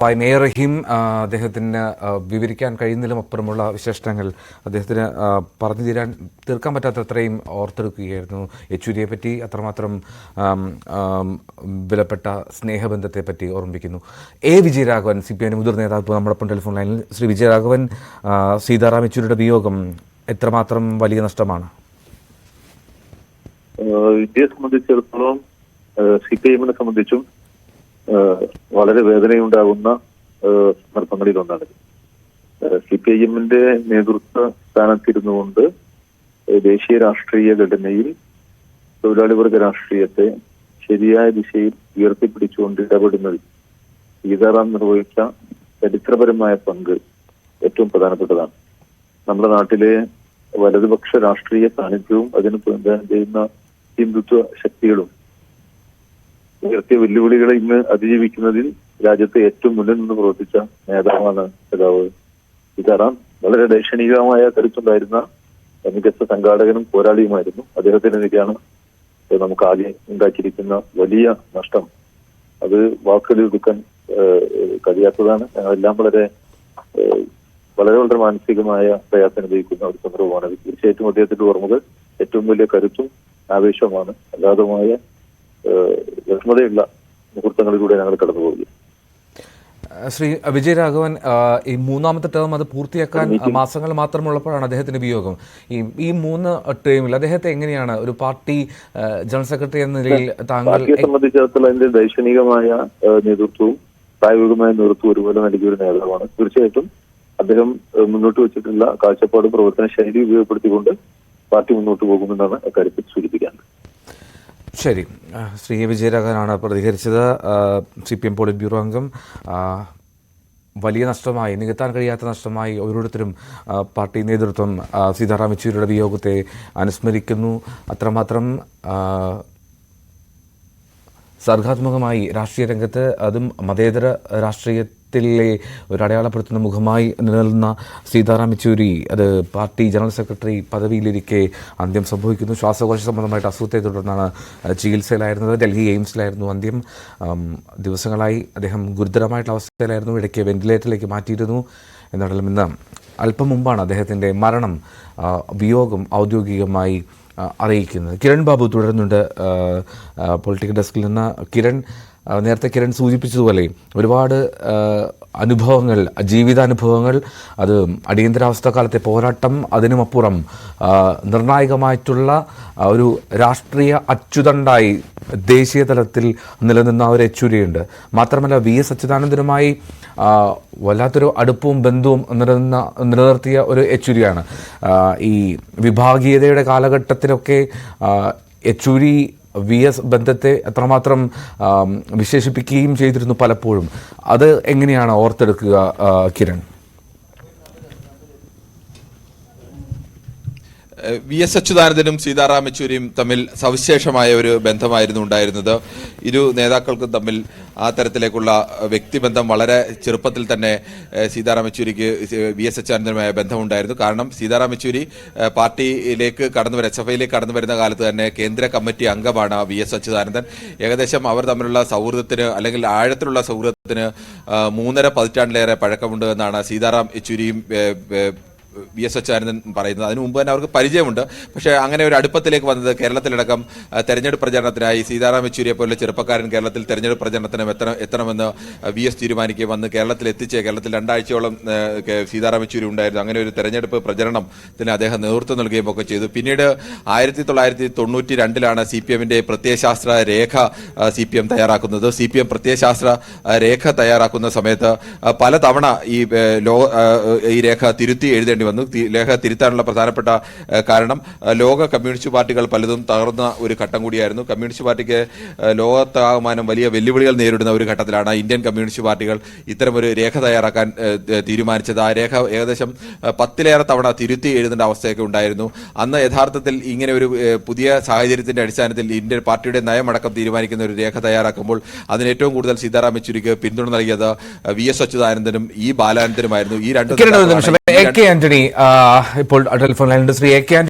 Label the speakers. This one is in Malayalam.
Speaker 1: റഹീം അദ്ദേഹത്തിന് വിവരിക്കാൻ കഴിയുന്നതിലുമപ്പുറമുള്ള വിശേഷങ്ങൾ അദ്ദേഹത്തിന് പറഞ്ഞു തീർക്കാൻ പറ്റാത്തത്രയും ഓർത്തെടുക്കുകയായിരുന്നു. യെച്ചൂരിയെ പറ്റി അത്രമാത്രം വിലപ്പെട്ട സ്നേഹബന്ധത്തെപ്പറ്റി ഓർമ്മിപ്പിക്കുന്നു. വിജയരാഘവൻ CPI മുതിർന്ന നേതാവ് നമ്മളൊപ്പം ടെലിഫോൺ ലൈനിൽ. ശ്രീ വിജയരാഘവൻ, സീതാറാം യെച്ചൂരിയുടെ വിയോഗം എത്രമാത്രം വലിയ നഷ്ടമാണ്?
Speaker 2: ഇന്ത്യയെ സംബന്ധിച്ചിടത്തോളം CPIഎമ്മിനെ സംബന്ധിച്ചും വളരെ വേദനയുണ്ടാകുന്ന സന്ദർഭങ്ങളിലൊന്നാണ്. CPIഎമ്മിന്റെ നേതൃത്വ സ്ഥാനത്തിരുന്നുകൊണ്ട് ദേശീയ രാഷ്ട്രീയ ഘടനയിൽ തൊഴിലാളി വർഗ രാഷ്ട്രീയത്തെ ശരിയായ ദിശയിൽ ഉയർത്തിപ്പിടിച്ചുകൊണ്ട് ഇടപെടുന്നതിൽ സീതാറാം നിർവഹിച്ച ചരിത്രപരമായ പങ്ക് ഏറ്റവും പ്രധാനപ്പെട്ടതാണ്. നമ്മുടെ നാട്ടിലെ വലതുപക്ഷ രാഷ്ട്രീയ സാന്നിധ്യവും അതിന് പ്രതിനിധാനം ചെയ്യുന്ന ഹിന്ദുത്വ ശക്തികളും ഉയർത്തിയ വെല്ലുവിളികളെ ഇന്ന് അതിജീവിക്കുന്നതിൽ രാജ്യത്തെ ഏറ്റവും മുന്നിൽ നിന്ന് പ്രവർത്തിച്ച നേതാവാണ് സഖാവ് സീതാറാം. വളരെ ദൈക്ഷണികമായ കരുത്തുണ്ടായിരുന്ന മികച്ച സംഘാടകനും പോരാളിയുമായിരുന്നു. അദ്ദേഹത്തിനെതിരെയാണ് നമുക്ക് ആകെ ഉണ്ടാക്കിയിരിക്കുന്ന വലിയ നഷ്ടം. അത് വാക്കുകളിൽ ഒതുക്കാൻ കഴിയാത്തതാണ്. ഞങ്ങളെല്ലാം വളരെ വളരെ മാനസികമായ പ്രയാസം അനുഭവിക്കുന്ന ഒരു സന്ദർഭമാണ്. തീർച്ചയായിട്ടും അദ്ദേഹത്തിന്റെ ഓർമ്മകൾ ഏറ്റവും വലിയ കരുത്തും ആവേശവുമാണ്. അഗാധമായ വിഷമതയുള്ള മുഹൂർത്തങ്ങളിലൂടെ ഞങ്ങൾ കടന്നുപോകുക.
Speaker 1: ശ്രീ വിജയരാഘവൻ, ഈ മൂന്നാമത്തെ ടേം അത് പൂർത്തിയാക്കാൻ മാസങ്ങൾ മാത്രമുള്ളപ്പോഴാണ് അദ്ദേഹത്തിന്റെ വിയോഗം. ഈ 3 ടേമിൽ അദ്ദേഹത്തെ എങ്ങനെയാണ് ഒരു പാർട്ടി ജനറൽ സെക്രട്ടറി എന്ന നിലയിൽ താങ്കൾ
Speaker 2: സംബന്ധിച്ചിടത്തോളം അതിന്റെ ദൈക്ഷണികമായ നേതൃത്വവും പ്രായോഗികമായ നേതൃത്വവും ഒരുപോലെ നൽകിയ ഒരു നേതാവാണ്. തീർച്ചയായിട്ടും അദ്ദേഹം മുന്നോട്ട് വെച്ചിട്ടുള്ള കാഴ്ചപ്പാടും പ്രവർത്തന ശൈലി ഉപയോഗപ്പെടുത്തിക്കൊണ്ട് പാർട്ടി മുന്നോട്ട് പോകുമെന്നാണ് അക്കാര്യത്തിൽ സൂചിപ്പിക്കാറുണ്ട്.
Speaker 1: ശരി, ശ്രീ വിജയരാഘവനാണ് പ്രതികരിച്ചത്. CPM പോളിറ്റ് ബ്യൂറോ അംഗം. വലിയ നഷ്ടമായി, നികത്താൻ കഴിയാത്ത നഷ്ടമായി ഓരോരുത്തരും പാർട്ടി നേതൃത്വം സീതാറാം യെച്ചൂരിയുടെ വിയോഗത്തെ അനുസ്മരിക്കുന്നു. അത്രമാത്രം സർഗാത്മകമായി രാഷ്ട്രീയ രംഗത്ത്, അതും മതേതര രാഷ്ട്രീയത്തിലെ ഒരു അടയാളപ്പെടുത്തുന്ന മുഖമായി നിലനിന്ന സീതാറാം യെച്ചൂരി അത് പാർട്ടി ജനറൽ സെക്രട്ടറി പദവിയിലിരിക്കെ അന്ത്യം സംഭവിക്കുന്നു. ശ്വാസകോശ സംബന്ധമായിട്ട് അസുഖത്തെ തുടർന്നാണ് ചികിത്സയിലായിരുന്നത്. ഡൽഹി എയിംസിലായിരുന്നു അന്ത്യം. ദിവസങ്ങളായി അദ്ദേഹം ഗുരുതരമായിട്ടുള്ള അവസ്ഥയിലായിരുന്നു. ഇടയ്ക്ക് വെന്റിലേറ്ററിലേക്ക് മാറ്റിയിരുന്നു. എന്നാലും ഇന്ന് അല്പം മുമ്പാണ് അദ്ദേഹത്തിൻ്റെ മരണം, വിയോഗം ഔദ്യോഗികമായി അറിയിക്കുന്നത്. കിരൺ ബാബു തുടരുന്നുണ്ട് പൊളിറ്റിക്കൽ ഡെസ്കിൽ നിന്ന്. നേരത്തെ കിരൺ സൂചിപ്പിച്ചതുപോലെ ഒരുപാട് അനുഭവങ്ങൾ, ജീവിതാനുഭവങ്ങൾ, അത് അടിയന്തരാവസ്ഥക്കാലത്തെ പോരാട്ടം, അതിനുമപ്പുറം നിർണായകമായിട്ടുള്ള ഒരു രാഷ്ട്രീയ അച്ചുതണ്ടായി ദേശീയ തലത്തിൽ നിലനിന്ന ഒരു യെച്ചൂരിയുണ്ട്. മാത്രമല്ല VS അച്യുതാനന്ദനുമായി വല്ലാത്തൊരു അടുപ്പവും ബന്ധവും നിലനിർത്തിയ ഒരു യെച്ചൂരിയാണ്. ഈ വിഭാഗീയതയുടെ കാലഘട്ടത്തിലൊക്കെ യെച്ചൂരി VS ബന്ധത്തെ എത്രമാത്രം വിശേഷിപ്പിക്കുകയും ചെയ്തിരുന്നു പലപ്പോഴും. അത് എങ്ങനെയാണ് ഓർത്തെടുക്കുക കിരൺ?
Speaker 3: VS അച്യുതാനന്ദനും സീതാറാം യെച്ചൂരിയും തമ്മിൽ സവിശേഷമായ ഒരു ബന്ധമായിരുന്നു ഉണ്ടായിരുന്നത്. ഇരു നേതാക്കൾക്കും തമ്മിൽ ആ തരത്തിലേക്കുള്ള വ്യക്തിബന്ധം വളരെ ചെറുപ്പത്തിൽ തന്നെ സീതാറാം യെച്ചൂരിക്ക് VS അച്യുതാനന്ദനുമായ ബന്ധമുണ്ടായിരുന്നു. കാരണം സീതാറാം യെച്ചൂരി പാർട്ടിയിലേക്ക് SFIയിലേക്ക് കടന്നു വരുന്ന കാലത്ത് തന്നെ കേന്ദ്ര കമ്മിറ്റി അംഗമാണ് VS അച്യുതാനന്ദൻ. ഏകദേശം അവർ തമ്മിലുള്ള സൗഹൃദത്തിന്, അല്ലെങ്കിൽ ആഴത്തിലുള്ള സൗഹൃദത്തിന് 3.5 പതിറ്റാണ്ടിലേറെ പഴക്കമുണ്ട് എന്നാണ് സീതാറാം യെച്ചൂരിയും VS അച്യുതാനന്ദൻ പറയുന്നത്. അതിനു മുമ്പ് തന്നെ അവർക്ക് പരിചയമുണ്ട്. പക്ഷേ അങ്ങനെ ഒരു അടുപ്പത്തിലേക്ക് വന്നത് കേരളത്തിലടക്കം തെരഞ്ഞെടുപ്പ് പ്രചരണത്തിനായി സീതാറാം യെച്ചൂരിയെ പോലെ ചെറുപ്പക്കാരൻ കേരളത്തിൽ തെരഞ്ഞെടുപ്പ് പ്രചരണത്തിന് എത്തണമെന്ന് VS തീരുമാനിക്കുകയും വന്ന് കേരളത്തിൽ 2 ആഴ്ചയോളം സീതാറാം യെച്ചൂരി ഉണ്ടായിരുന്നു. അങ്ങനെ ഒരു തെരഞ്ഞെടുപ്പ് പ്രചരണത്തിന് അദ്ദേഹം നേതൃത്വം നൽകുകയും ഒക്കെ ചെയ്തു. പിന്നീട് 1992 CPMന്റെ പ്രത്യയശാസ്ത്ര രേഖ CPM തയ്യാറാക്കുന്നത്. CPM പ്രത്യയശാസ്ത്ര രേഖ തയ്യാറാക്കുന്ന സമയത്ത് പലതവണ ഈ രേഖ തിരുത്തി എഴുതേണ്ടി വന്നു. ലേഖ തിരുത്താനുള്ള പ്രധാനപ്പെട്ട കാരണം ലോക കമ്മ്യൂണിസ്റ്റ് പാർട്ടികൾ പലതും തകർന്ന ഒരു ഘട്ടം കൂടിയായിരുന്നു. കമ്മ്യൂണിസ്റ്റ് പാർട്ടിക്ക് ലോകത്താകമാനം വലിയ വെല്ലുവിളികൾ നേരിടുന്ന ഒരു ഘട്ടത്തിലാണ് ഇന്ത്യൻ കമ്മ്യൂണിസ്റ്റ് പാർട്ടികൾ ഇത്തരമൊരു രേഖ തയ്യാറാക്കാൻ തീരുമാനിച്ചത്. ആ രേഖ ഏകദേശം 10ലേറെ തവണ തിരുത്തി എഴുതേണ്ട അവസ്ഥയൊക്കെ ഉണ്ടായിരുന്നു. അന്ന് യഥാർത്ഥത്തിൽ ഇങ്ങനെ ഒരു പുതിയ സാഹചര്യത്തിന്റെ അടിസ്ഥാനത്തിൽ ഇന്ത്യൻ പാർട്ടിയുടെ നയമടക്കം തീരുമാനിക്കുന്ന ഒരു രേഖ തയ്യാറാക്കുമ്പോൾ അതിന് ഏറ്റവും കൂടുതൽ സീതാറാം യെച്ചൂരിക്ക് പിന്തുണ നൽകിയത് VS അച്യുതാനന്ദനും ബാലാനന്ദനുമായിരുന്നു. ഈ രണ്ട്
Speaker 1: ആന്റണി ഇപ്പോൾ ടെലിഫോൺ ലൈനിൽ ശ്രീ AK